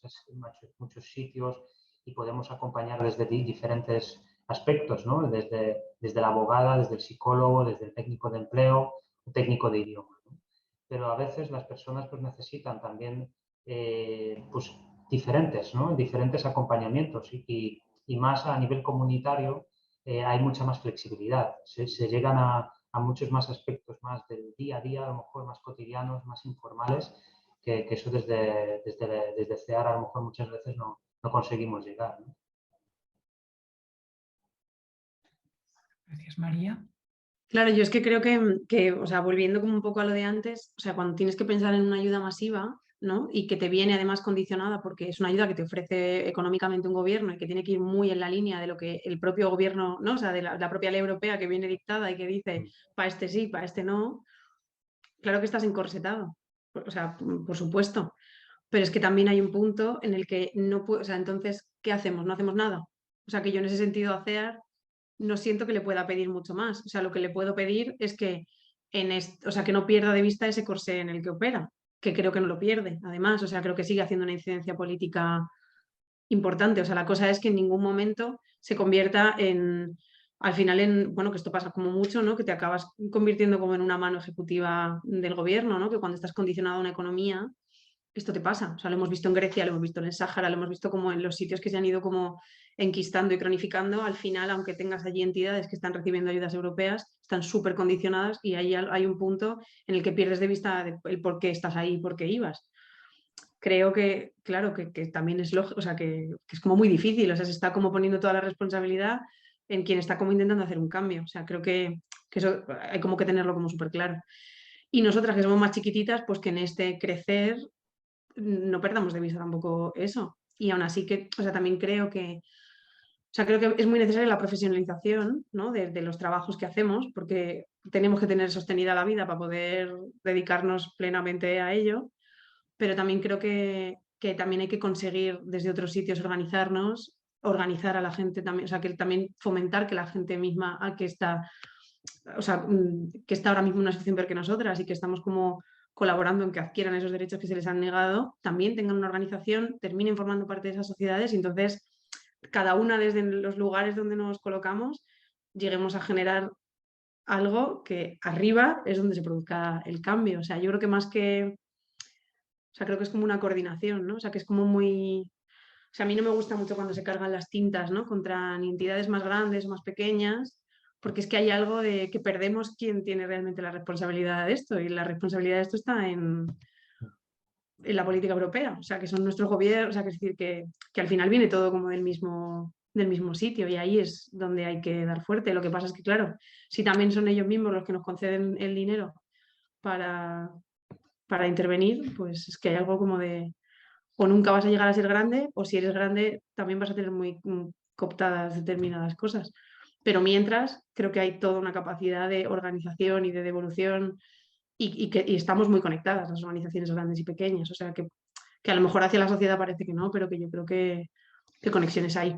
muchos sitios y podemos acompañar desde diferentes aspectos, ¿no? Desde la abogada, desde el psicólogo, desde el técnico de empleo, el técnico de idioma, ¿no? Pero a veces las personas pues necesitan también pues diferentes, ¿no? Diferentes acompañamientos y más a nivel comunitario hay mucha más flexibilidad. Se llegan a muchos más aspectos más del día a día, a lo mejor más cotidianos, más informales, que eso desde CEAR a lo mejor muchas veces no conseguimos llegar, ¿no? Gracias, María. Claro, yo es que creo que, o sea, volviendo como un poco a lo de antes, o sea, cuando tienes que pensar en una ayuda masiva, ¿no? Y que te viene además condicionada porque es una ayuda que te ofrece económicamente un gobierno y que tiene que ir muy en la línea de lo que el propio gobierno, ¿no? O sea, de la propia ley europea que viene dictada y que dice, para este sí, para este no, claro que estás encorsetado, o sea, por supuesto, pero es que también hay un punto en el que no puedo, o sea, entonces, ¿qué hacemos? No hacemos nada. O sea, que yo en ese sentido a CEAR no siento que le pueda pedir mucho más. O sea, lo que le puedo pedir es que, o sea, que no pierda de vista ese corsé en el que opera, que creo que no lo pierde, además. O sea, creo que sigue haciendo una incidencia política importante. O sea, la cosa es que en ningún momento se convierta al final bueno, que esto pasa como mucho, ¿no? Que te acabas convirtiendo como en una mano ejecutiva del gobierno, ¿no? Que cuando estás condicionado a una economía, esto te pasa. O sea, lo hemos visto en Grecia, lo hemos visto en el Sáhara, lo hemos visto como en los sitios que se han ido como enquistando y cronificando. Al final, aunque tengas allí entidades que están recibiendo ayudas europeas, están súper condicionadas y ahí hay un punto en el que pierdes de vista el por qué estás ahí y por qué ibas. Creo que, claro, que también es lógico, o sea, que es como muy difícil, o sea, se está como poniendo toda la responsabilidad en quien está como intentando hacer un cambio. O sea, creo que eso hay como que tenerlo como súper claro. Y nosotras que somos más chiquititas, pues que en este crecer no perdamos de vista tampoco eso. Y aún así que, o sea, también creo que es muy necesaria la profesionalización, ¿no? de los trabajos que hacemos, porque tenemos que tener sostenida la vida para poder dedicarnos plenamente a ello, pero también creo que también hay que conseguir desde otros sitios organizarnos, organizar a la gente también, o sea, que también fomentar que la gente misma que está, o sea, que está ahora mismo en una situación peor que nosotras y que estamos como colaborando en que adquieran esos derechos que se les han negado, también tengan una organización, terminen formando parte de esas sociedades y entonces cada una desde los lugares donde nos colocamos lleguemos a generar algo que arriba es donde se produzca el cambio. O sea, yo creo que más que, o sea, creo que es como una coordinación, ¿no? O sea, que es como muy, o sea, a mí no me gusta mucho cuando se cargan las tintas, ¿no? Contra ni entidades más grandes o más pequeñas, porque es que hay algo de que perdemos quién tiene realmente la responsabilidad de esto y la responsabilidad de esto está en la política europea, o sea, que son nuestros gobiernos, o sea, que es decir, que al final viene todo como del mismo sitio y ahí es donde hay que dar fuerte. Lo que pasa es que, claro, si también son ellos mismos los que nos conceden el dinero para, para intervenir, pues es que hay algo como de, o nunca vas a llegar a ser grande, o si eres grande también vas a tener muy cooptadas determinadas cosas. Pero mientras, creo que hay toda una capacidad de organización y de devolución y estamos muy conectadas, las organizaciones grandes y pequeñas. O sea, que a lo mejor hacia la sociedad parece que no, pero que yo creo que conexiones hay.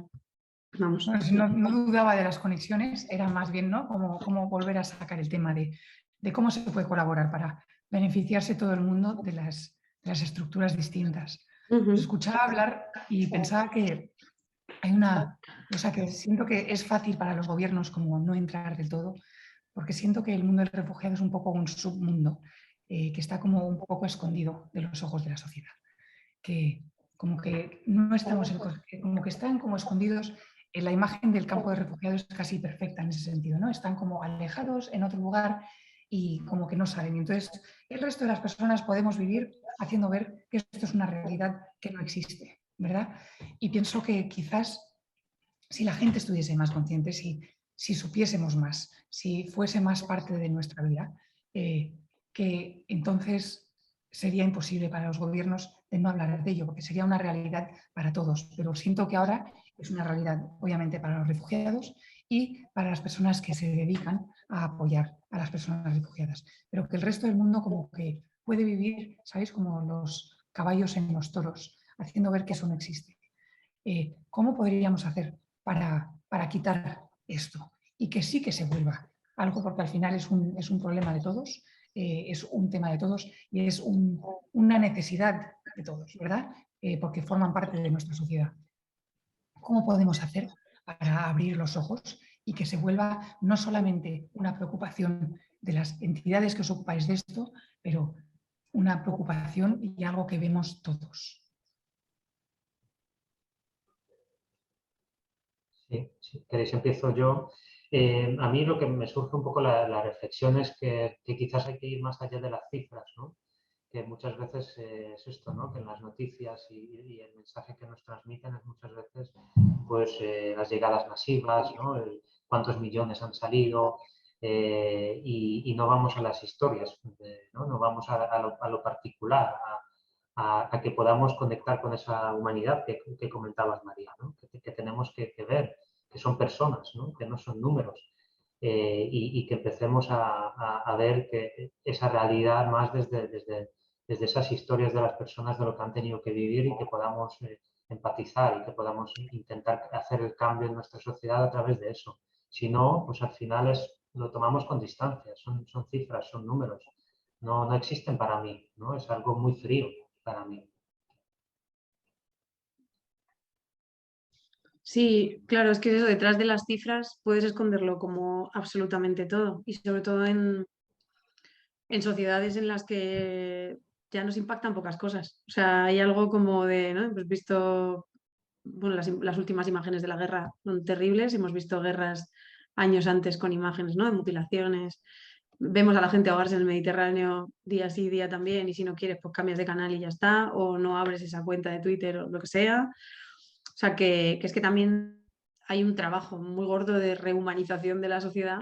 Vamos. Bueno, si no dudaba de las conexiones, era más bien, ¿no? Cómo volver a sacar el tema de cómo se puede colaborar para beneficiarse todo el mundo de las estructuras distintas. Os escuchaba hablar y pensaba que hay una cosa que siento que es fácil para los gobiernos como no entrar del todo, porque siento que el mundo del refugiado es un poco un submundo que está como un poco escondido de los ojos de la sociedad, que como que no estamos como que están como escondidos la imagen del campo de refugiados es casi perfecta en ese sentido, ¿no? Están como alejados en otro lugar y como que no salen. Entonces, el resto de las personas podemos vivir haciendo ver que esto es una realidad que no existe, ¿verdad? Y pienso que quizás si la gente estuviese más consciente, si supiésemos más, si fuese más parte de nuestra vida, que entonces sería imposible para los gobiernos de no hablar de ello, porque sería una realidad para todos. Pero siento que ahora es una realidad, obviamente, para los refugiados y para las personas que se dedican a apoyar a las personas refugiadas. Pero que el resto del mundo como que puede vivir, ¿sabéis? Como los caballos en los toros, haciendo ver que eso no existe. ¿Cómo podríamos hacer para quitar esto? Y que sí que se vuelva algo, porque al final es un problema de todos, es un tema de todos y es una necesidad de todos, ¿verdad? Porque forman parte de nuestra sociedad. ¿Cómo podemos hacer para abrir los ojos y que se vuelva no solamente una preocupación de las entidades que os ocupáis de esto, pero una preocupación y algo que vemos todos? Sí, si queréis empiezo yo. A mí lo que me surge un poco la reflexión es que quizás hay que ir más allá de las cifras, ¿no? Que muchas veces es esto, ¿no? Que en las noticias y el mensaje que nos transmiten es muchas veces pues, las llegadas masivas, ¿no? Cuántos millones han salido y no vamos a las historias, ¿no? No vamos a lo particular, a que podamos conectar con esa humanidad que comentabas, María, ¿no? Que tenemos que ver, que son personas, ¿no? Que no son números. Y que empecemos a ver que esa realidad más desde esas historias de las personas de lo que han tenido que vivir y que podamos empatizar y que podamos intentar hacer el cambio en nuestra sociedad a través de eso. Si no, pues al final lo tomamos con distancia, son cifras, son números. No, no existen para mí, ¿no? Es algo muy frío para mí. Sí, claro, es que eso, detrás de las cifras puedes esconderlo como absolutamente todo y sobre todo en sociedades en las que ya nos impactan pocas cosas. O sea, hay algo como de, ¿no? Hemos visto, bueno, las últimas imágenes de la guerra son terribles, hemos visto guerras años antes con imágenes, ¿no? De mutilaciones. Vemos a la gente ahogarse en el Mediterráneo día sí, día también, y si no quieres, pues cambias de canal y ya está, o no abres esa cuenta de Twitter o lo que sea. O sea, que es que también hay un trabajo muy gordo de rehumanización de la sociedad,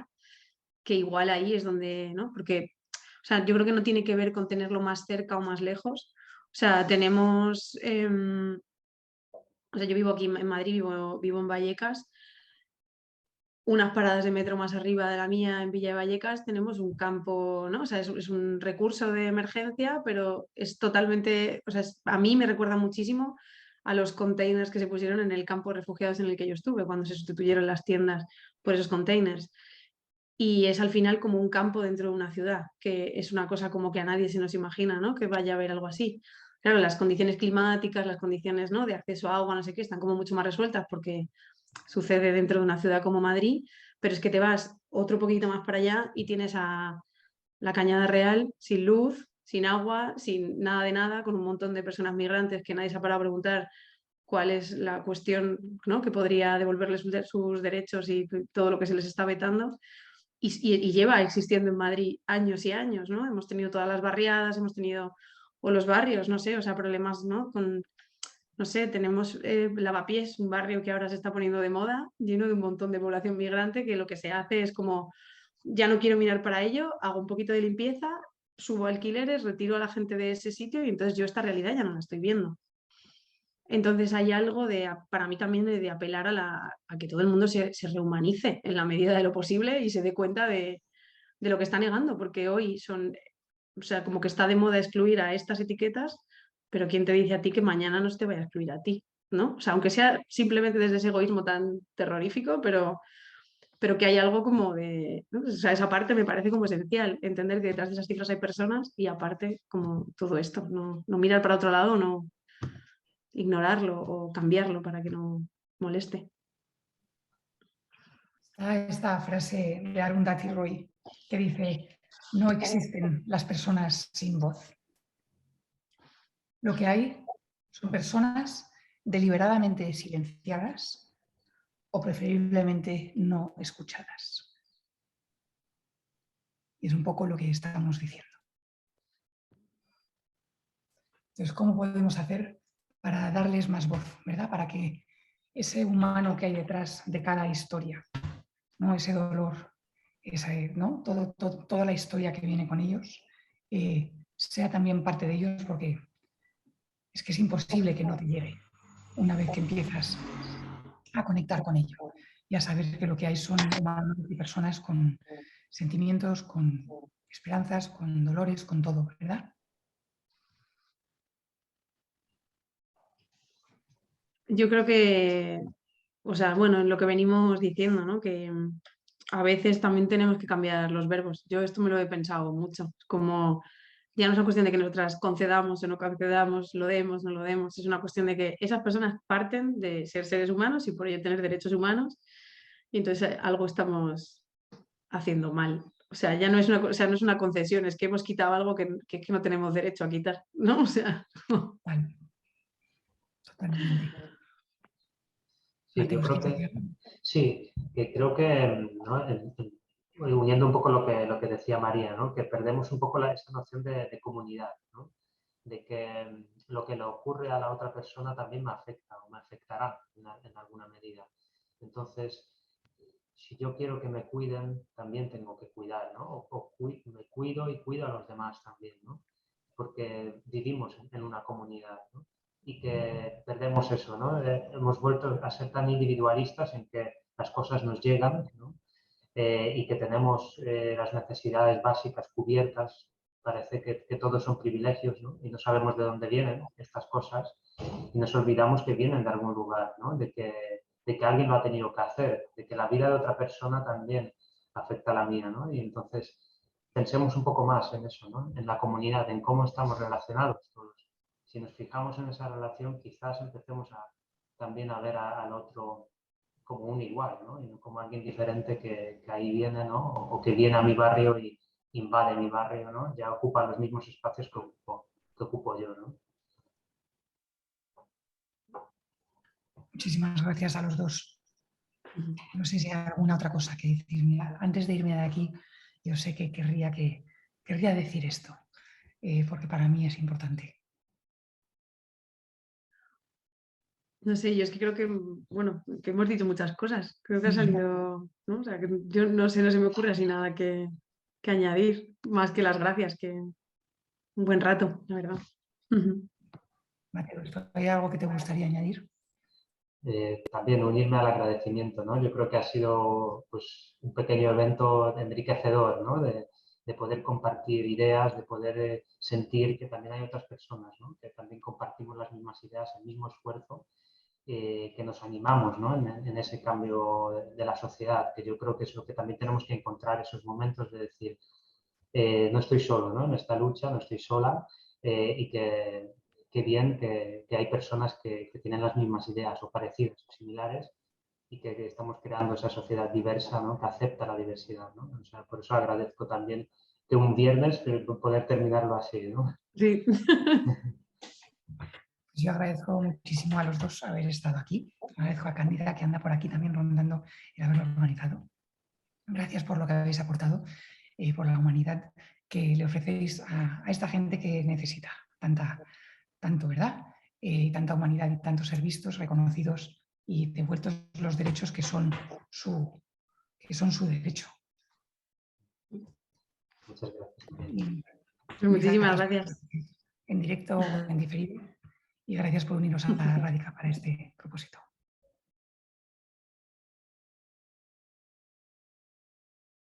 que igual ahí es donde, ¿no? Porque, o sea, yo creo que no tiene que ver con tenerlo más cerca o más lejos. O sea, tenemos, o sea, yo vivo aquí en Madrid, vivo en Vallecas, unas paradas de metro más arriba de la mía, en Villa de Vallecas, tenemos un campo, ¿no? O sea, es un recurso de emergencia, pero es totalmente, o sea, a mí me recuerda muchísimo a los containers que se pusieron en el campo de refugiados en el que yo estuve, cuando se sustituyeron las tiendas por esos containers. Y es al final como un campo dentro de una ciudad, que es una cosa como que a nadie se nos imagina, ¿no? Que vaya a haber algo así. Claro, las condiciones climáticas, las condiciones, ¿no? De acceso a agua, no sé qué, están como mucho más resueltas porque sucede dentro de una ciudad como Madrid, pero es que te vas otro poquito más para allá y tienes a la Cañada Real sin luz, sin agua, sin nada de nada, con un montón de personas migrantes que nadie se ha parado a preguntar cuál es la cuestión, ¿no? Que podría devolverles sus derechos y todo lo que se les está vetando. Y lleva existiendo en Madrid años y años, ¿no? Hemos tenido todas las barriadas, hemos tenido, o los barrios, no sé, o sea, problemas, ¿no? Con, no sé, tenemos Lavapiés, un barrio que ahora se está poniendo de moda, lleno de un montón de población migrante, que lo que se hace es como, ya no quiero mirar para ello, hago un poquito de limpieza, subo alquileres, retiro a la gente de ese sitio y entonces yo esta realidad ya no la estoy viendo. Entonces hay algo para mí también de apelar a que todo el mundo se rehumanice en la medida de lo posible y se dé cuenta de lo que está negando, porque hoy son, o sea, como que está de moda excluir a estas etiquetas, pero ¿quién te dice a ti que mañana no se te vaya a excluir a ti? ¿No? O sea, aunque sea simplemente desde ese egoísmo tan terrorífico, pero que hay algo como de, ¿no? O sea, esa parte me parece como esencial, entender que detrás de esas cifras hay personas y aparte como todo esto, no mirar para otro lado, no ignorarlo o cambiarlo para que no moleste. Esta frase de Arundhati Roy que dice: no existen las personas sin voz. Lo que hay son personas deliberadamente silenciadas o preferiblemente no escuchadas. Y es un poco lo que estamos diciendo. Entonces, ¿cómo podemos hacer para darles más voz, ¿verdad? Para que ese humano que hay detrás de cada historia, ¿no? Ese dolor, ¿no? Toda la historia que viene con ellos, sea también parte de ellos, porque es que es imposible que no te llegue una vez que empiezas a conectar con ello y a saber que lo que hay son humanos y personas con sentimientos, con esperanzas, con dolores, con todo, ¿verdad? Yo creo que, o sea, bueno, en lo que venimos diciendo, ¿no? Que a veces también tenemos que cambiar los verbos. Yo esto me lo he pensado mucho, como ya no es una cuestión de que nosotras concedamos o no concedamos, lo demos, no lo demos, es una cuestión de que esas personas parten de ser seres humanos y por ello tener derechos humanos y entonces algo estamos haciendo mal. O sea, ya no es una, o sea, no es una concesión, es que hemos quitado algo que no tenemos derecho a quitar, ¿no? O sea, Vale. Totalmente. Sí, yo Mateus, creo ¿quieres que decirlo? sí, que creo que, ¿no? Uniendo un poco lo que decía María, ¿no? Que perdemos un poco esa noción de comunidad, ¿no? De que lo que le ocurre a la otra persona también me afecta o me afectará en alguna medida. Entonces, si yo quiero que me cuiden, también tengo que cuidar, ¿no? Me cuido y cuido a los demás también, ¿no? Porque vivimos en una comunidad, ¿no? Y que perdemos eso, ¿no? Hemos vuelto a ser tan individualistas en que las cosas nos llegan, ¿no? Y que tenemos las necesidades básicas cubiertas. Parece que todos son privilegios, ¿no? Y no sabemos de dónde vienen estas cosas y nos olvidamos que vienen de algún lugar, ¿no? De que alguien lo ha tenido que hacer, de que la vida de otra persona también afecta a la mía, ¿no? Y entonces pensemos un poco más en eso, ¿no? En la comunidad, en cómo estamos relacionados todos. Si nos fijamos en esa relación, quizás empecemos también a ver al otro como un igual, ¿no? Y no como alguien diferente que ahí viene, ¿no? O que viene a mi barrio y invade mi barrio, ¿no? Ya ocupa los mismos espacios que ocupo yo, ¿no? Muchísimas gracias a los dos. No sé si hay alguna otra cosa que decir. Mira, antes de irme de aquí, yo sé que querría decir esto, porque para mí es importante. no sé, yo es que creo que, bueno, que hemos dicho muchas cosas. Creo que ha salido, ¿no? O sea, que yo no sé, no se me ocurre así nada que añadir, más que las gracias, que un buen rato, la verdad. Mateo, ¿hay algo que te gustaría añadir? También unirme al agradecimiento, ¿no? Yo creo que ha sido pues, un pequeño evento enriquecedor, ¿no? De poder compartir ideas, de poder sentir que también hay otras personas, ¿no? Que también compartimos las mismas ideas, el mismo esfuerzo, que nos animamos, ¿no? En ese cambio de la sociedad, que yo creo que es lo que también tenemos que encontrar, esos momentos de decir, no estoy solo, ¿no? En esta lucha, no estoy sola y que bien que hay personas que tienen las mismas ideas o parecidas o similares y que estamos creando esa sociedad diversa, ¿no? Que acepta la diversidad, ¿no? O sea, por eso agradezco también que un viernes poder terminarlo así, ¿no? Sí. Yo agradezco muchísimo a los dos haber estado aquí. Agradezco a Cándida, que anda por aquí también rondando, el haberlo organizado. Gracias por lo que habéis aportado, por la humanidad que le ofrecéis a esta gente que necesita tanto, ¿verdad? Tanta humanidad y tanto ser vistos, reconocidos y devueltos los derechos que son su derecho. Muchas gracias. Y Pues muchísimas gracias gracias. en directo o en diferido. Y gracias por unirnos a Radica para este